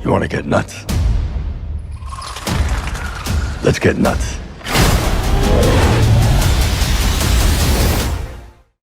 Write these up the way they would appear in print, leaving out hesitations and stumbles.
You want to get nuts? Let's get nuts.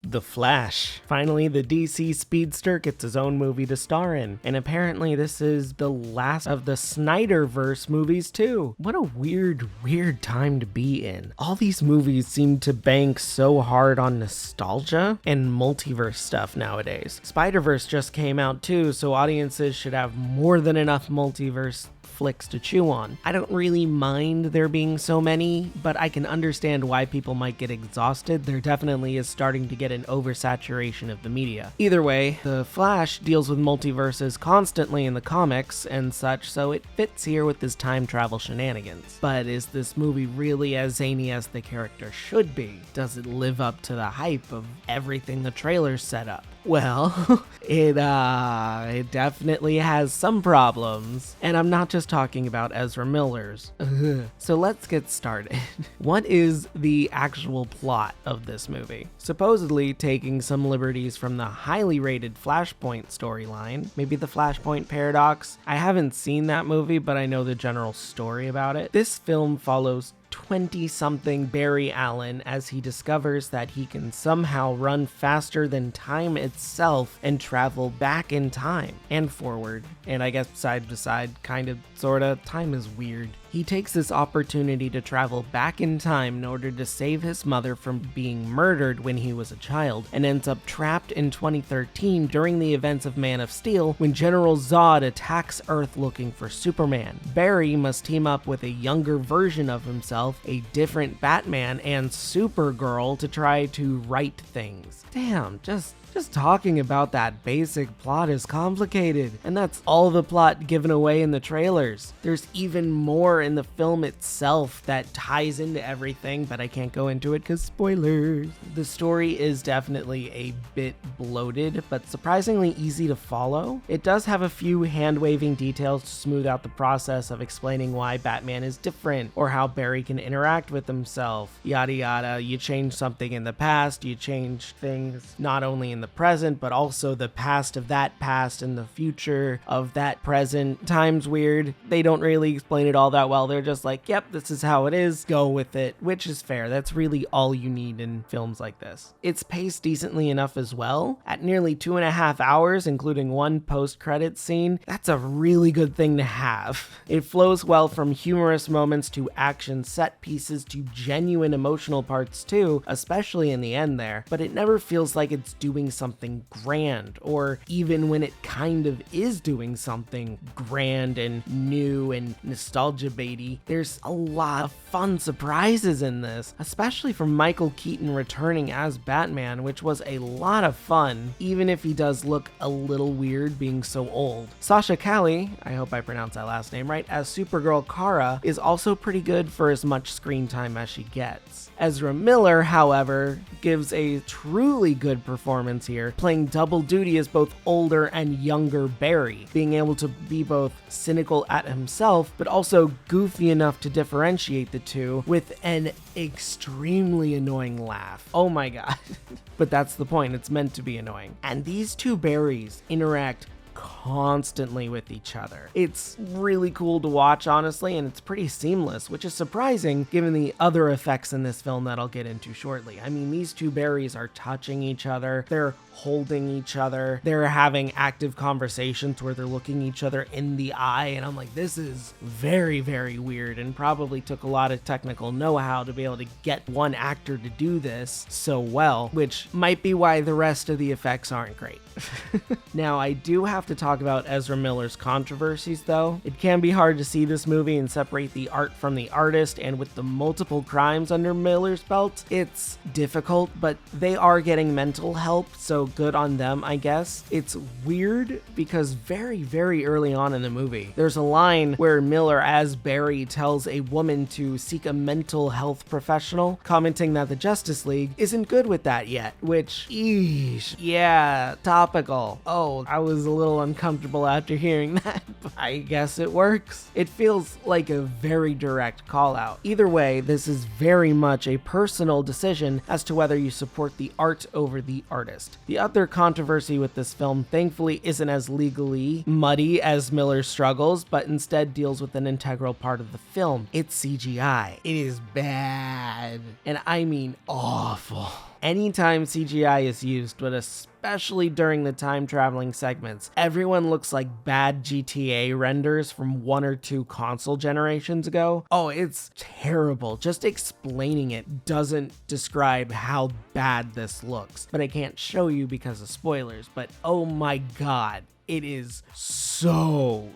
The Flash. Finally, the DC speedster gets his own movie to star in, and apparently this is the last of the Snyderverse movies too. What a weird time to be in. All these movies seem to bank so hard on nostalgia and multiverse stuff nowadays. Spider-Verse just came out too, so audiences should have more than enough multiverse flicks to chew on. I don't really mind there being so many, but I can understand why people might get exhausted. There definitely is starting to get an oversaturation of the media. Either way, The Flash deals with multiverses constantly in the comics and such, so it fits here with his time travel shenanigans. But is this movie really as zany as the character should be? Does it live up to the hype of everything the trailers set up? Well, it definitely has some problems, and I'm not just talking about Ezra Miller's. So let's get started. What is the actual plot of this movie? Supposedly taking some liberties from the highly rated Flashpoint storyline, maybe the Flashpoint Paradox. I haven't seen that movie, but I know the general story about it. This film follows 20-something Barry Allen as he discovers that he can somehow run faster than time itself and travel back in time and forward, and I guess side to side, kind of, sorta. Time is weird. He takes this opportunity to travel back in time in order to save his mother from being murdered when he was a child, and ends up trapped in 2013 during the events of Man of Steel when General Zod attacks Earth looking for Superman. Barry must team up with a younger version of himself, a different Batman, and Supergirl to try to right things. Damn, just talking about that basic plot is complicated, and that's all the plot given away in the trailers. There's even more in the film itself that ties into everything, but I can't go into it because spoilers. The story is definitely a bit bloated, but surprisingly easy to follow. It does have a few hand-waving details to smooth out the process of explaining why Batman is different, or how Barry can interact with himself, yada yada. You change something in the past, you change things not only in the present, but also the past of that past and the future of that present. Time's weird. They don't really explain it all that well. They're just like, yep, this is how it is, go with it, which is fair. That's really all you need in films like this. It's paced decently enough as well. At nearly 2.5 hours, including one post-credits scene, that's a really good thing to have. It flows well from humorous moments to action set pieces to genuine emotional parts too, especially in the end there, but it never feels like it's doing something grand, or even when it kind of is doing something grand and new and nostalgia baity, there's a lot of fun surprises in this, especially from Michael Keaton returning as Batman, which was a lot of fun, even if he does look a little weird being so old. Sasha Calle, I hope I pronounced that last name right, as Supergirl Kara is also pretty good for as much screen time as she gets. Ezra Miller, however, gives a truly good performance here, playing double duty as both older and younger Barry, being able to be both cynical at himself, but also goofy enough to differentiate the two with an extremely annoying laugh. Oh my god. But that's the point, it's meant to be annoying. And these two Barrys interact constantly with each other. It's really cool to watch, honestly, and it's pretty seamless, which is surprising given the other effects in this film that I'll get into shortly. I mean, these two Barrys are touching each other, they're holding each other, they're having active conversations where they're looking each other in the eye, and I'm like, this is very, very weird, and probably took a lot of technical know-how to be able to get one actor to do this so well, which might be why the rest of the effects aren't great. Now, I do have to talk about Ezra Miller's controversies, though. It can be hard to see this movie and separate the art from the artist, and with the multiple crimes under Miller's belt, it's difficult, but they are getting mental help, so good on them, I guess. It's weird because very, very early on in the movie, there's a line where Miller as Barry tells a woman to seek a mental health professional, commenting that the Justice League isn't good with that yet, which, eesh, yeah, topical. Oh, I was a little little uncomfortable after hearing that, but I guess it works. It feels like a very direct call out. Either way, this is very much a personal decision as to whether you support the art over the artist. The other controversy with this film thankfully isn't as legally muddy as Miller's struggles, but instead deals with an integral part of the film. It's CGI. It is bad. And I mean awful. Anytime CGI is used, but especially during the time traveling segments, everyone looks like bad GTA renders from 1 or 2 console generations ago. Oh, it's terrible. Just explaining it doesn't describe how bad this looks, but I can't show you because of spoilers, but oh my god. It is so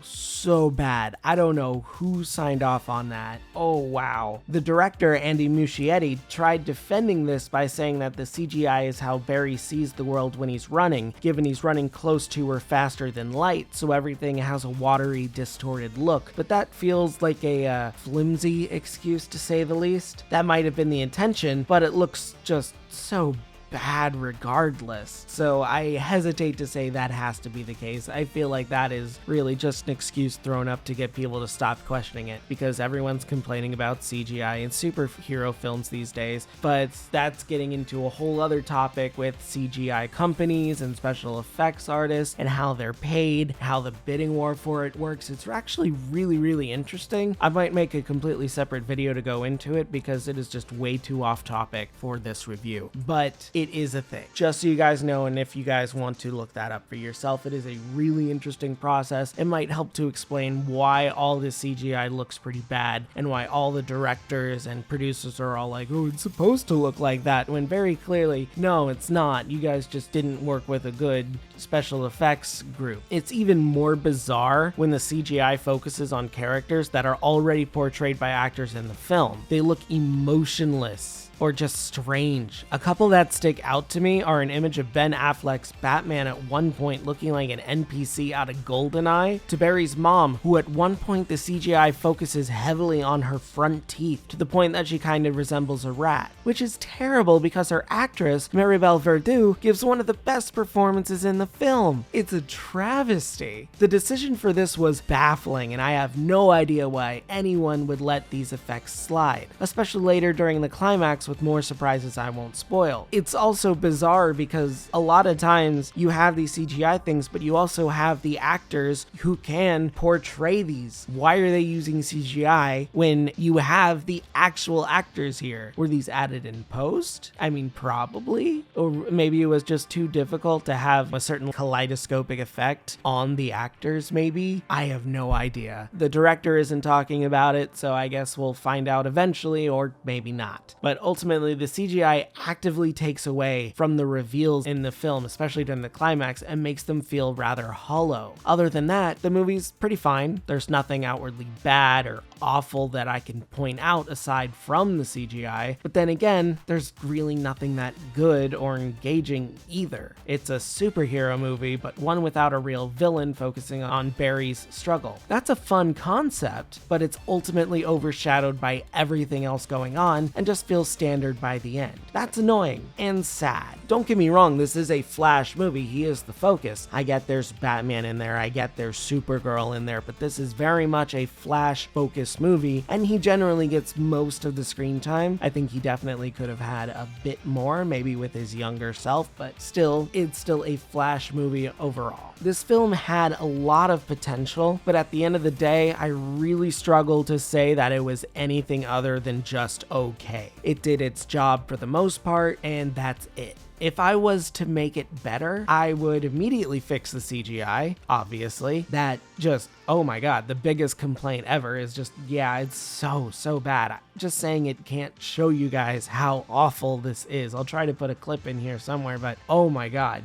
bad. I don't know who signed off on that. Oh, wow. The director, Andy Muschietti, tried defending this by saying that the CGI is how Barry sees the world when he's running, given he's running close to or faster than light, so everything has a watery, distorted look. But that feels like a flimsy excuse, to say the least. That might have been the intention, but it looks just so bad regardless. So I hesitate to say that has to be the case. I feel like that is really just an excuse thrown up to get people to stop questioning it, because everyone's complaining about CGI in superhero films these days. But that's getting into a whole other topic with CGI companies and special effects artists and how they're paid, how the bidding war for it works. It's actually really interesting. I might make a completely separate video to go into it because it is just way too off topic for this review. But it is a thing. Just so you guys know, and if you guys want to look that up for yourself, it is a really interesting process. It might help to explain why all this CGI looks pretty bad and why all the directors and producers are all like, oh, it's supposed to look like that, when very clearly, no, it's not. You guys just didn't work with a good special effects group. It's even more bizarre when the CGI focuses on characters that are already portrayed by actors in the film. They look emotionless or just strange. A couple that stick out to me are an image of Ben Affleck's Batman at one point looking like an NPC out of GoldenEye, to Barry's mom, who at one point the CGI focuses heavily on her front teeth to the point that she kind of resembles a rat, which is terrible because her actress, Maribel Verdú, gives one of the best performances in the film. It's a travesty. The decision for this was baffling, and I have no idea why anyone would let these effects slide, especially later during the climax with more surprises I won't spoil. It's also bizarre because a lot of times you have these CGI things, but you also have the actors who can portray these. Why are they using CGI when you have the actual actors here? Were these added in post? I mean, probably. Or maybe it was just too difficult to have a certain kaleidoscopic effect on the actors, maybe? I have no idea. The director isn't talking about it, so I guess we'll find out eventually, or maybe not. But ultimately, the CGI actively takes away from the reveals in the film, especially during the climax, and makes them feel rather hollow. Other than that, the movie's pretty fine. There's nothing outwardly bad or awful that I can point out aside from the CGI, but then again, there's really nothing that good or engaging either. It's a superhero movie, but one without a real villain focusing on Barry's struggle. That's a fun concept, but it's ultimately overshadowed by everything else going on and just feels standard by the end. That's annoying and sad. Don't get me wrong, this is a Flash movie. He is the focus. I get there's Batman in there, I get there's Supergirl in there, but this is very much a Flash focused movie, and he generally gets most of the screen time. I think he definitely could have had a bit more, maybe with his younger self, but still, it's still a Flash movie overall. This film had a lot of potential, but at the end of the day, I really struggle to say that it was anything other than just okay. It did its job for the most part, and that's it. If I was to make it better, I would immediately fix the CGI, obviously. That just, oh my god, the biggest complaint ever is just, yeah, it's so bad. Just saying it can't show you guys how awful this is. I'll try to put a clip in here somewhere, but oh my god.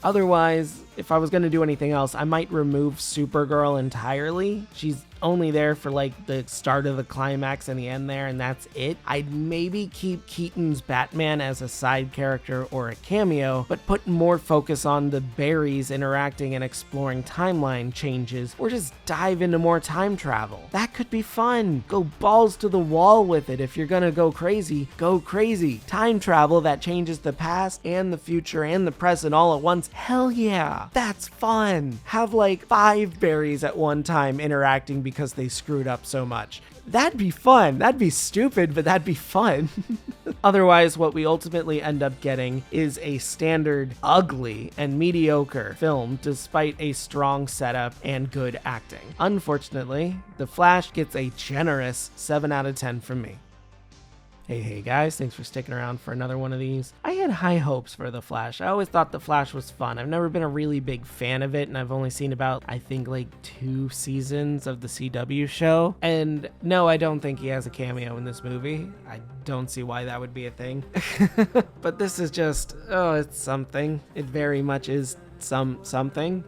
Otherwise, if I was going to do anything else, I might remove Supergirl entirely. She's only there for like the start of the climax and the end there, and that's it. I'd maybe keep Keaton's Batman as a side character character or a cameo, but put more focus on the berries interacting and exploring timeline changes, or just dive into more time travel. That could be fun. Go balls to the wall with it. If you're gonna go crazy, go crazy. Time travel that changes the past and the future and the present all at once. Hell yeah, that's fun. Have like 5 berries at one time interacting because they screwed up so much. That'd be fun. That'd be stupid, but that'd be fun. Otherwise, what we ultimately end up getting is a standard, ugly, and mediocre film despite a strong setup and good acting. Unfortunately, The Flash gets a generous 7 out of 10 from me. Hey guys, thanks for sticking around for another one of these. I had high hopes for The Flash. I always thought The Flash was fun. I've never been a really big fan of it, and I've only seen about, I think, like 2 seasons of the CW show. And no, I don't think he has a cameo in this movie. I don't see why that would be a thing. But this is just, oh, it's something. It very much is something.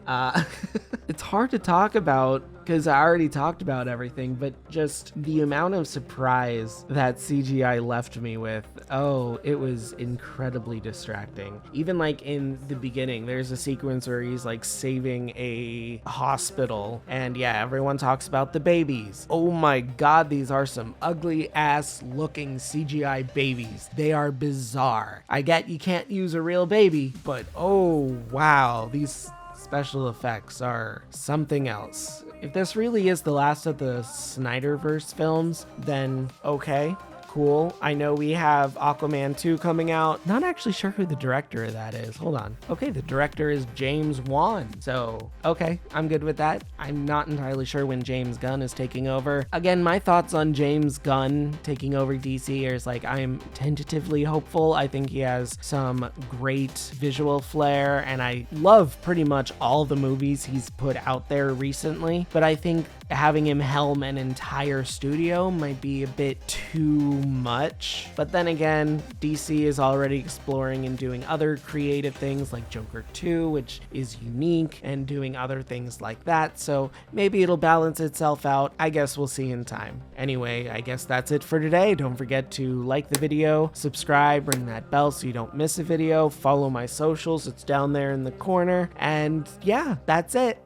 It's hard to talk about because I already talked about everything, but just the amount of surprise that CGI left me with, oh, it was incredibly distracting. Even like in the beginning, there's a sequence where he's like saving a hospital, and yeah, everyone talks about the babies. Oh my god, these are some ugly ass looking CGI babies. They are bizarre. I get you can't use a real baby, but oh wow, these special effects are something else. If this really is the last of the Snyderverse films, then okay, cool. I know we have Aquaman 2 coming out. Not actually sure who the director of that is. Hold on. Okay, the director is James Wan. So, okay, I'm good with that. I'm not entirely sure when James Gunn is taking over. Again, my thoughts on James Gunn taking over DC is like, I'm tentatively hopeful. I think he has some great visual flair, and I love pretty much all the movies he's put out there recently. But I think having him helm an entire studio might be a bit too much. But then again, DC is already exploring and doing other creative things like Joker 2, which is unique, and doing other things like that. So maybe it'll balance itself out. I guess we'll see in time. Anyway, I guess that's it for today. Don't forget to like the video, subscribe, ring that bell so you don't miss a video, follow my socials. It's down there in the corner. And yeah, that's it.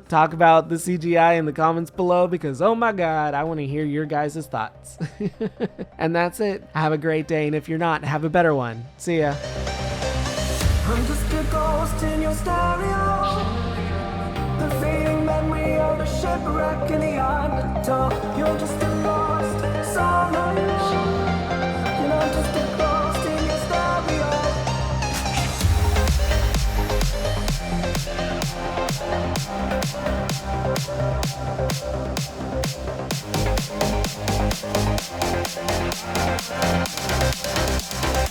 Talk about the CGI in the comments below because oh my god, I want to hear your guys' thoughts. And that's it. Have a great day, and if you're not, have a better one. See ya. I'm just a ghost in your stereo, the fading memory of a shipwreck in the undertow. You're just a lost soul, and I'm just a ghost in your stereo. We'll be right back.